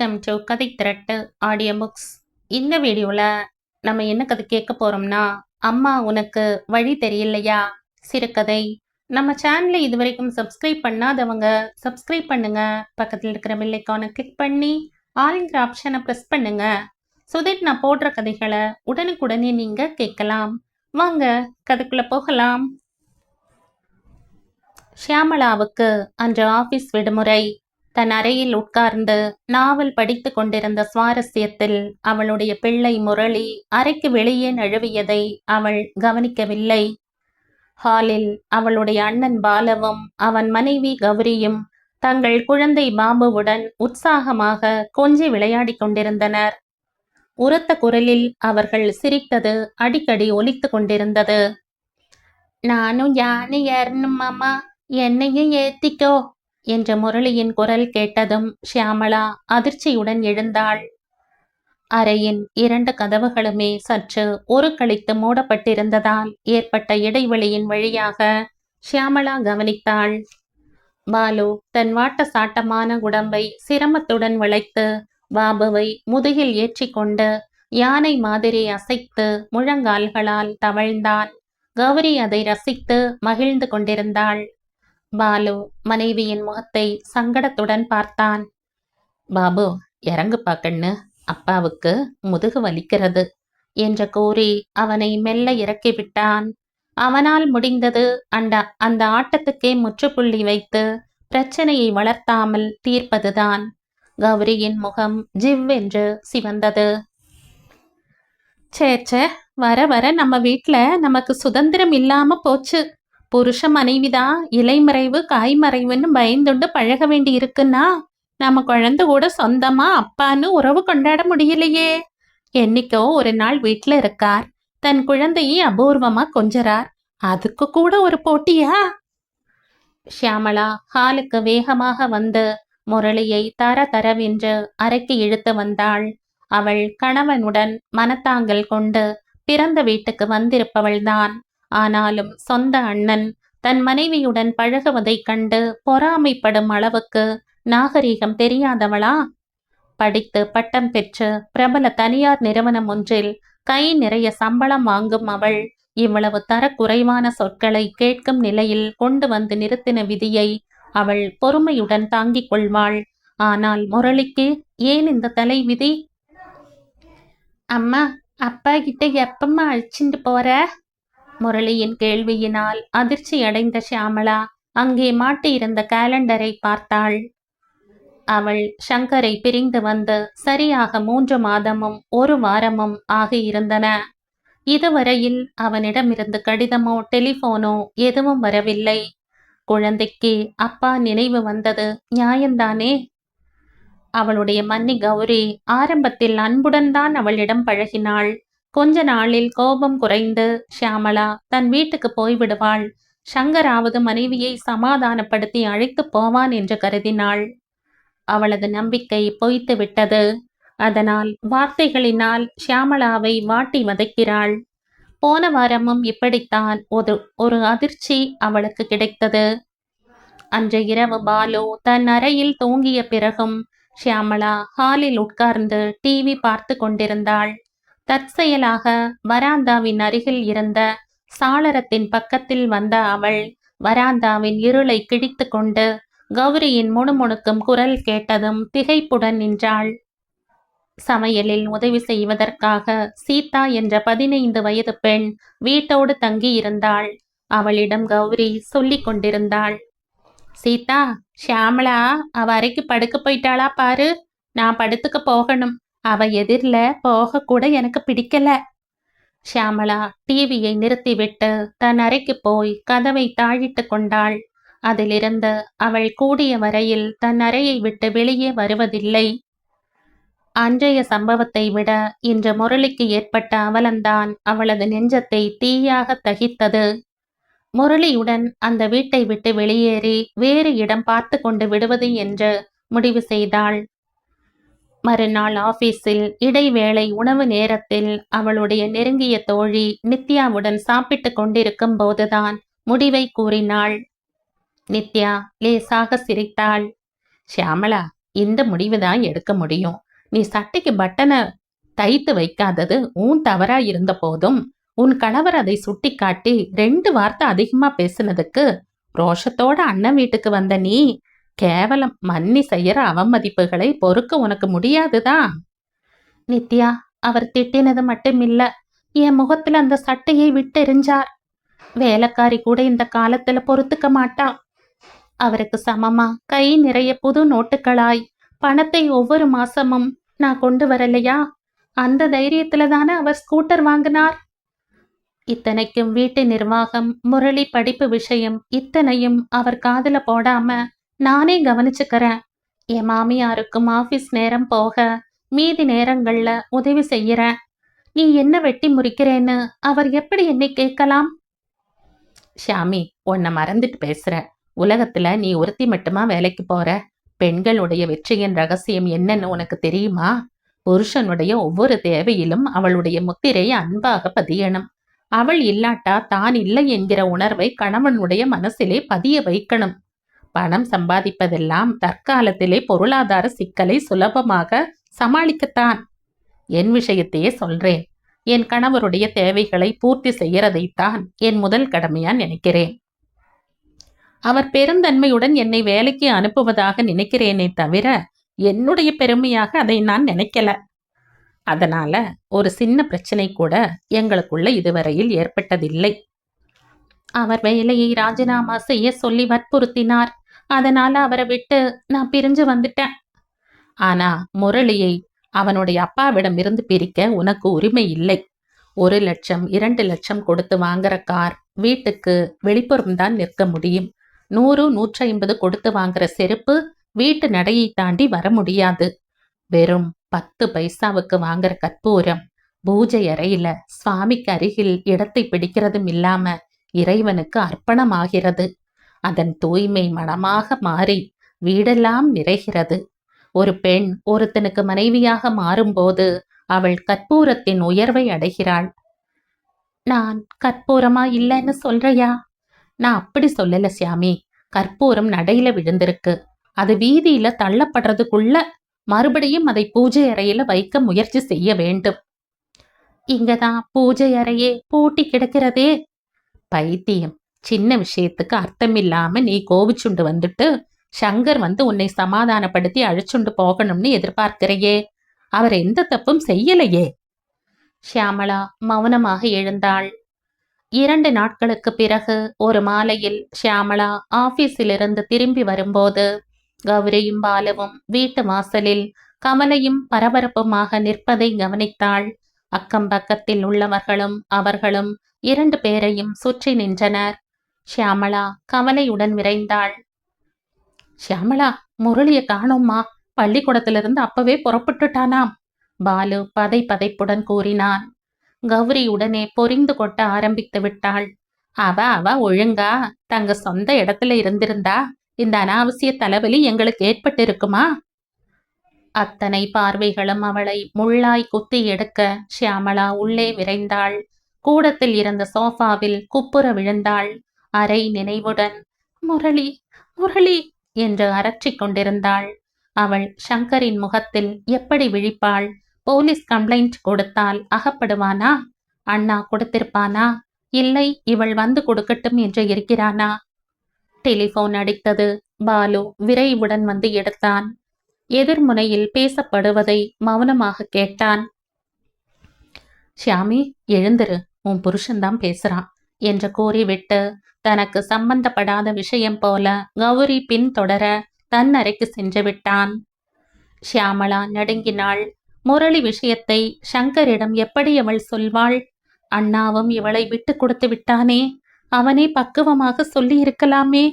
Welcome to கதை திரட்டு audio books. இந்த வீடியோவில் நம்ம என்ன கதை கேட்க போகிறோம்னா, அம்மா உனக்கு வழி தெரியலையா சிறுகதை. நம்ம சேனலை இது வரைக்கும் சப்ஸ்கிரைப் பண்ணாதவங்க சப்ஸ்கிரைப் பண்ணுங்க. பக்கத்தில் இருக்கிற பெல் ஐகானை கிளிக் பண்ணி ஆளுங்கிற ஆப்ஷனை ப்ரெஸ் பண்ணுங்க. ஸோ தட் நான் போடுற கதைகளை உடனுக்குடனே நீங்கள் கேட்கலாம். வாங்க கதைக்குள்ளே போகலாம். ஷியாமளாவுக்கு அன்று ஆபீஸ் விடுமுறை. தன் அறையில் உட்கார்ந்து நாவல் படித்து கொண்டிருந்த சுவாரஸ்யத்தில் அவளுடைய பிள்ளை முரளி அறைக்கு வெளியே நழுவியதை அவள் கவனிக்கவில்லை. ஹாலில் அவளுடைய அண்ணன் பாலவும் அவன் மனைவி கௌரியும் தங்கள் குழந்தை பாபுவுடன் உற்சாகமாக கொஞ்சி விளையாடி கொண்டிருந்தனர். உரத்த குரலில் அவர்கள் சிரித்தது அடிக்கடி ஒலித்து கொண்டிருந்தது. நானும் யானை ஏறணும் மாமா, என்னையும் ஏத்திக்கோ என்ற முரளியின் குரல் கேட்டதும் ஷியாமளா அதிர்ச்சியுடன் எழுந்தாள். அறையின் 2 கதவுகளுமே சற்று ஒரு கழித்து மூடப்பட்டிருந்ததால் ஏற்பட்ட இடைவெளியின் வழியாக ஷியாமளா கவனித்தாள். பாலு தன் வாட்ட சாட்டமான உடம்பை சிரமத்துடன் வளைத்து பாபுவை முதுகில் ஏற்றிக்கொண்டு யானை மாதிரி அசைத்து முழங்கால்களால் தவழ்ந்தான். கௌரி அதை ரசித்து மகிழ்ந்து கொண்டிருந்தாள். பாலு மனைவியின் முகத்தை சங்கடத்துடன் பார்த்தான். பாபு, இறங்கு பாக்கண்ணு, அப்பாவுக்கு முதுகு வலிக்கிறது என்று கூறி அவனை மெல்ல இறக்கிவிட்டான். அவனால் முடிந்தது அந்த ஆட்டத்துக்கே முற்றுப்புள்ளி வைத்து பிரச்சனையை வளர்த்தாமல் தீர்ப்பதுதான். கௌரியின் முகம் ஜிவ்வென்று சிவந்தது. சேச்சே, வர வர நம்ம வீட்டுல நமக்கு சுதந்திரம் இல்லாம போச்சு. புருஷ மனைவிதான் இலைமறைவு காய்மறைவுன்னு பயந்துண்டு பழக வேண்டி இருக்குன்னா நம்ம குழந்தை கூட சொந்தமா அப்பான்னு உறவு கொண்டாட முடியலையே. என்னைக்கோ ஒரு நாள் வீட்டுல இருக்கார், தன் குழந்தையை அபூர்வமா கொஞ்சறார், அதுக்கு கூட ஒரு போட்டியா? ஷியாமளா ஹாலுக்கு வேகமாக வந்து முரளியை தரவென்று அறைக்கு இழுத்து வந்தாள். அவள் கணவனுடன் மனத்தாங்கல் கொண்டு பிறந்த வீட்டுக்கு வந்திருப்பவள்தான். ஆனாலும் சொந்த அண்ணன் தன் மனைவியுடன் பழகுவதைக் கண்டு பொறாமைப்படும் அளவுக்கு நாகரீகம் தெரியாதவளா? படித்து பட்டம் பெற்று பிரபல தனியார் நிறுவனம் ஒன்றில் கை நிறைய சம்பளம் வாங்கும் அவள் இவ்வளவு தரக்குறைவான சொற்களை கேட்கும் நிலையில் கொண்டு வந்து நிறுத்தின விதியை அவள் பொறுமையுடன் தாங்கிக் கொள்வாள். ஆனால் முரளிக்கு ஏன் இந்த தலை விதி? அம்மா, அப்பா கிட்ட எப்பம்மா அழைச்சிட்டு போற? முரளியின் கேள்வியினால் அதிர்ச்சி அடைந்த ஷியாமளா அங்கே மாட்டியிருந்த கேலண்டரை பார்த்தாள். அவள் சங்கரை பிரிந்து வந்து சரியாக 3 மாதமும் 1 வாரமும் ஆகியிருந்தன. இதுவரையில் அவனிடமிருந்து கடிதமோ டெலிபோனோ எதுவும் வரவில்லை. குழந்தைக்கு அப்பா நினைவு வந்தது நியாயம்தானே? அவளுடைய மன்னி கௌரி ஆரம்பத்தில் அன்புடன் தான் அவளிடம் பழகினாள். கொஞ்ச நாளில் கோபம் குறைந்து ஷியாமளா தன் வீட்டுக்கு போய்விடுவாள். சங்கராவது மனைவியை சமாதானப்படுத்தி அழைத்து போவான் என்று கருதினாள். அவளது நம்பிக்கை பொய்த்து விட்டது. அதனால் வார்த்தைகளினால் ஷியாமளாவை வாட்டி வதைக்கிறாள். போன வாரமும் இப்படித்தான் ஒரு அதிர்ச்சி அவளுக்கு கிடைத்தது. அன்று இரவு பாலு தன் அறையில் தூங்கிய பிறகும் ஷியாமளா ஹாலில் உட்கார்ந்து டிவி பார்த்து கொண்டிருந்தாள். தற்செயலாக வராந்தாவின் அருகில் இருந்த சாளரத்தின் பக்கத்தில் வந்த அவள் வராந்தாவின் இருளை கிழித்து கொண்டு கௌரியின் முணுமுணுக்கும் குரல் கேட்டதும் திகைப்புடன் நின்றாள். சமையலில் உதவி செய்வதற்காக சீதா என்ற 15 வயது பெண் வீட்டோடு தங்கியிருந்தாள். அவளிடம் கௌரி சொல்லிக் கொண்டிருந்தாள். சீதா, ஷியாமளா அவ அறைக்கு படுக்க போயிட்டாளா பாரு, நான் படுத்துக்க போகணும். அவ எதிரில போக கூட எனக்கு பிடிக்கல. ஷியாமளா டிவியை நிறுத்திவிட்டு தன் அறைக்கு போய் கதவை தாழிட்டு கொண்டாள். அதிலிருந்து அவள் கூடிய வரையில் தன் அறையை விட்டு வெளியே வருவதில்லை. அன்றைய சம்பவத்தை விட இன்று முரளிக்கு ஏற்பட்ட அவலம்தான் அவளது நெஞ்சத்தை தீயாக தகித்தது. முரளியுடன் அந்த வீட்டை விட்டு வெளியேறி வேறு இடம் பார்த்து கொண்டு விடுவது என்று முடிவு செய்தாள். மறுநாள் ஆபீஸில் இடைவேளை உணவு நேரத்தில் அவளுடைய நெருங்கிய தோழி நித்யாவுடன் சாப்பிட்டு கொண்டிருக்கும் போதுதான் முடிவை கூறினாள். நித்யா லேசாக சிரித்தாள். ஷியாமளா, இந்த முடிவு தான் எடுக்க முடியும். நீ சட்டைக்கு பட்டனை தைத்து வைக்காதது உன் தவறா இருந்த போதும் உன் கணவர் அதை சுட்டிக்காட்டி 2 வார்த்தை அதிகமா பேசினதுக்கு ரோஷத்தோட அண்ணன் வீட்டுக்கு வந்த நீ கேவலம் மன்னி செய்யற அவமதிப்புகளை பொறுக்க உனக்கு முடியாதுதான். நித்யா, அவர் திட்டினது மட்டுமில்ல, என் முகத்துல அந்த சட்டையை விட்டெறிஞ்சார். வேலைக்காரி கூட இந்த காலத்துல பொறுத்துக்க மாட்டா. அவருக்கு சமமா கை நிறைய புது நோட்டுகளாய் பணத்தை ஒவ்வொரு மாசமும் நான் கொண்டு வரலையா? அந்த தைரியத்துல தானே அவர் ஸ்கூட்டர் வாங்கினார். இத்தனைக்கும் வீட்டு நிர்வாகம், முரளி படிப்பு விஷயம் இத்தனையும் அவர் காதுல போடாம நானே கவனிச்சுக்கிறேன். என் மாமியாருக்கும் ஆபீஸ் நேரம் போக மீதி நேரங்கள்ல உதவி செய்யறேன். நீ என்ன வெட்டி முறிக்கிறேன்னு அவர் எப்படி என்னை கேட்கலாம்? ஷாமி, உன்னை மறந்துட்டு பேசுற. உலகத்துல நீ ஒருத்தி மட்டுமா வேலைக்கு போற? பெண்களுடைய வெற்றியின் ரகசியம் என்னன்னு உனக்கு தெரியுமா? புருஷனுடைய ஒவ்வொரு தேவையிலும் அவளுடைய முத்திரை அன்பாக பதியணும். அவள் இல்லாட்டா தான் இல்லை என்கிற உணர்வை கணவனுடைய மனசிலே பதிய வைக்கணும். பணம் சம்பாதிப்பதெல்லாம் தற்காலத்திலே பொருளாதார சிக்கலை சுலபமாக சமாளிக்கத்தான். என் விஷயத்தையே சொல்றேன். என் கணவருடைய தேவைகளை பூர்த்தி செய்யறதைத்தான் என் முதல் கடமையா நினைக்கிறேன். அவர் பெருந்தன்மையுடன் என்னை வேலைக்கு அனுப்புவதாக நினைக்கிறேனே தவிர என்னுடைய பெருமையாக அதை நான் நினைக்கல. அதனால ஒரு சின்ன பிரச்சனை கூட எங்களுக்குள்ள இதுவரையில் ஏற்பட்டதில்லை. அவர் வேலையை ராஜினாமா செய்ய சொல்லி வற்புறுத்தினார். அதனால அவரை விட்டு நான் பிரிஞ்சு வந்துட்டேன். ஆனா முரளியை அவனுடைய அப்பாவிடம் இருந்து பிரிக்க உனக்கு உரிமை இல்லை. 1 லட்சம் 2 லட்சம் கொடுத்து வாங்குற கார் வீட்டுக்கு வெளிப்புறம்தான் நிற்க முடியும். 100 150 கொடுத்து வாங்குற செருப்பு வீட்டு நடையை தாண்டி வர முடியாது. வெறும் 10 பைசாவுக்கு வாங்குற கற்பூரம் பூஜை அறையில சுவாமிக்கு அருகில் இடத்தை பிடிக்கிறதும் இல்லாம இறைவனுக்கு அர்ப்பணமாகிறது. அதன் தூய்மை மனமாக மாறி வீடெல்லாம் நிறைகிறது. ஒரு பெண் ஒருத்தனுக்கு மனைவியாக மாறும்போது அவள் கற்பூரத்தின் உயர்வை அடைகிறாள். நான் கற்பூரமா இல்லைன்னு சொல்றியா? நான் அப்படி சொல்லல சியாமி. கற்பூரம் நடையில விழுந்திருக்கு. அது வீதியில தள்ளப்படுறதுக்குள்ள மறுபடியும் அதை பூஜை அறையில வைக்க முயற்சி செய்ய வேண்டும். இங்கதான் பூஜை அறையே பூட்டி கிடக்கிறதே. பைத்தியம், சின்ன விஷயத்துக்கு அர்த்தமில்லாம நீ கோவிச்சுண்டு வந்துட்டு சங்கர் வந்து உன்னை சமாதானப்படுத்தி அழைச்சுண்டு போகணும்னு எதிர்பார்க்கிறையே. அவர் எந்த தப்பும் செய்யலையே. ஷியாமளா மௌனமாக எழுந்தாள். 2 நாட்களுக்கு பிறகு ஒரு மாலையில் ஷியாமளா ஆபீஸிலிருந்து திரும்பி வரும்போது கௌரியும் பாலுவும் வீட்டு வாசலில் கமலையும் பரபரப்புமாக நிற்பதை கவனித்தாள். அக்கம் பக்கத்தில் உள்ளவர்களும் அவர்களும் 2 பேரையும் சுற்றி நின்றனர். ஷியாமளா கமலையுடன் விரைந்தாள். ஷியாமளா, முரளிய காணோம்மா. பள்ளிக்கூடத்திலிருந்து அப்பவே புறப்பட்டுட்டானாம். பாலு பதைப்புடன் கூறினான். கௌரி உடனே பொரிந்து கொட்ட ஆரம்பித்து விட்டாள். அவ ஒழுங்கா தங்க சொந்த இடத்துல இருந்திருந்தா இந்த அனாவசிய தலைவலி எங்களுக்கு ஏற்பட்டு இருக்குமா? அத்தனை பார்வைகளும் அவளை முள்ளாய் குத்தி எடுக்க ஷியாமளா உள்ளே விரைந்தாள். கூடத்தில் இருந்த சோஃபாவில் குப்புற விழுந்தாள். அரை நினைவுடன் முரளி முரளி என்று அரற்றிக் கொண்டிருந்தாள். அவள் சங்கரின் முகத்தில் எப்படி விழிப்பாள்? போலீஸ் கம்ப்ளைண்ட் கொடுத்தால் அகப்படுவானா? அண்ணா கொடுத்திருப்பானா? இல்லை இவள் வந்து கொடுக்கட்டும் என்று இருக்கிறானா? டெலிபோன் அடித்தது. பாலு விரைவுடன் வந்து எடுத்தான். எதிர்முனையில் பேசப்படுவதை மௌனமாக கேட்டான். ஷியாமி, எழுந்திரு, உன் புருஷன்தான் பேசுறான் என்று கூறிவிட்டு தனக்கு சம்பந்தப்படாத விஷயம் போல கௌரி பின் தொடர தன் அறைக்கு சென்று விட்டான். ஷியாமளா நடுங்கினாள். முரளி விஷயத்தை சங்கரிடம் எப்படி அவள் சொல்வாள்? அண்ணாவும் இவளை விட்டு கொடுத்து விட்டானே. அவனே பக்குவமாக சொல்லி இருக்கலாமே.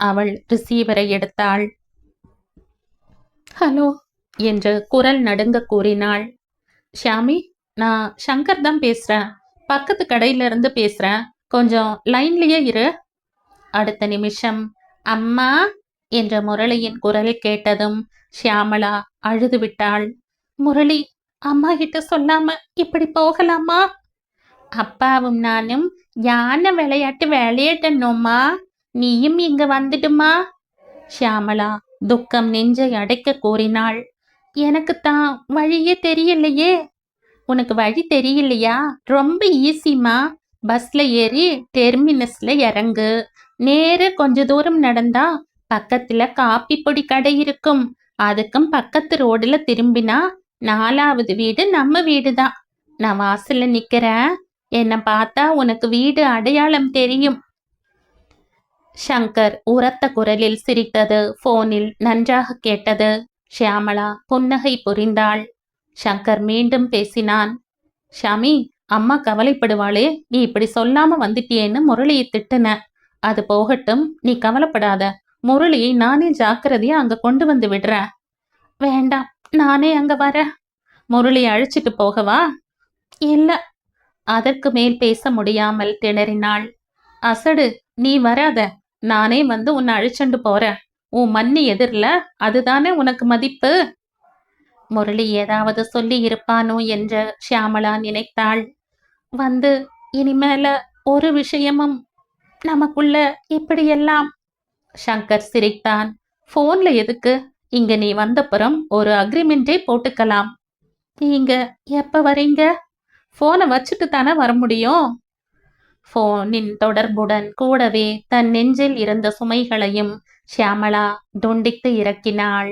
அவள் ரிசீவரை எடுத்தாள். ஹலோ என்று குரல் நடுங்க கூறினாள். ஷியாமி, நான் சங்கர் தான் பேசுறேன். பக்கத்து கடையில இருந்து பேசுறேன். கொஞ்சம் லைன்லயே இரு. அடுத்த நிமிஷம் அம்மா என்ற முரளியின் குரல் கேட்டதும் ஷியாமளா அழுது விட்டாள். முரளி, அம்மா கிட்ட சொல்லாம இப்படி போகலாமா? அப்பாவும் நானும் யானை விளையாட்டு விளையாடணுமா? நீயும் இங்க வந்துடுமா? ஷியாமளா துக்கம் நெஞ்சை அடைக்க கூறினாள். எனக்குத்தான் வழியே தெரியலையே. உனக்கு வழி தெரியலையா? ரொம்ப ஈஸிமா. பஸ்ல ஏறி டெர்மினஸ்ல இறங்கு. நேர கொஞ்ச தூரம் நடந்தா பக்கத்துல காப்பி பொடி கடை இருக்கும். அதுக்கும் பக்கத்து ரோடுல திரும்பினா 4வது வீடு நம்ம வீடுதான். நான் வாசல்ல நிக்கிறேன். என்ன பார்த்தா உனக்கு வீடு அடையாளம் தெரியும். சங்கர் உரத்த குரலில் சிரித்தது போனில் நன்றாக கேட்டது. ஷியாமளா புன்னகை புரிந்தாள். சங்கர் மீண்டும் பேசினான். ஷாமி, அம்மா கவலைப்படுவாளே, நீ இப்படி சொல்லாம வந்துட்டியேன்னு முரளியை திட்டுன. அது போகட்டும், நீ கவலைப்படாத. முரளியை நானே ஜாக்கிரதையா அங்க கொண்டு வந்து விடுறேன். வேண்டாம், நானே அங்க வரேன். முரளியை அழைச்சிட்டு போகவா? இல்ல. அதற்கு மேல் பேச முடியாமல் திணறினாள். அசடு, நீ வராத. நானே வந்து உன்னை அழைச்சண்டு போறேன். உன் மன்னி எதிரில அதுதானே உனக்கு மதிப்பு. முரளி ஏதாவது சொல்லி இருப்பானோ என்று ஷியாமளா நினைத்தாள். வந்து இனிமேல ஒரு விஷயமும் நமக்குள்ள இப்படியெல்லாம். சங்கர் சிரித்தான். போன்ல எதுக்கு? இங்க நீ வந்தப்புறம் ஒரு அக்ரிமெண்டே போட்டுக்கலாம். நீங்க எப்ப வரீங்க? போனை வச்சுட்டு தானே வர முடியும். போனின் தொடர்புடன் கூடவே தன் நெஞ்சில் இருந்த சுமைகளையும் ஷியாமளா துண்டித்து இறக்கினாள்.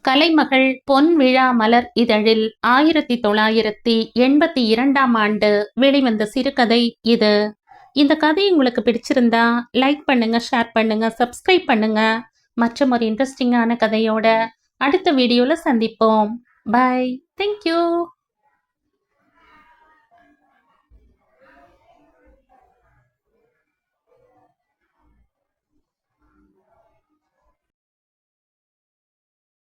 கலைமகள் பொன் விழா மலர் இதழில் 1982ஆம் ஆண்டு வெளிவந்த சிறுகதை இது. இந்த கதை உங்களுக்கு பிடிச்சிருந்தா லைக் பண்ணுங்க, ஷேர் பண்ணுங்க, சப்ஸ்கிரைப் பண்ணுங்க. மற்றும் ஒரு இன்ட்ரெஸ்டிங்கான கதையோட அடுத்த வீடியோல சந்திப்போம். பை. தேங்க்யூ.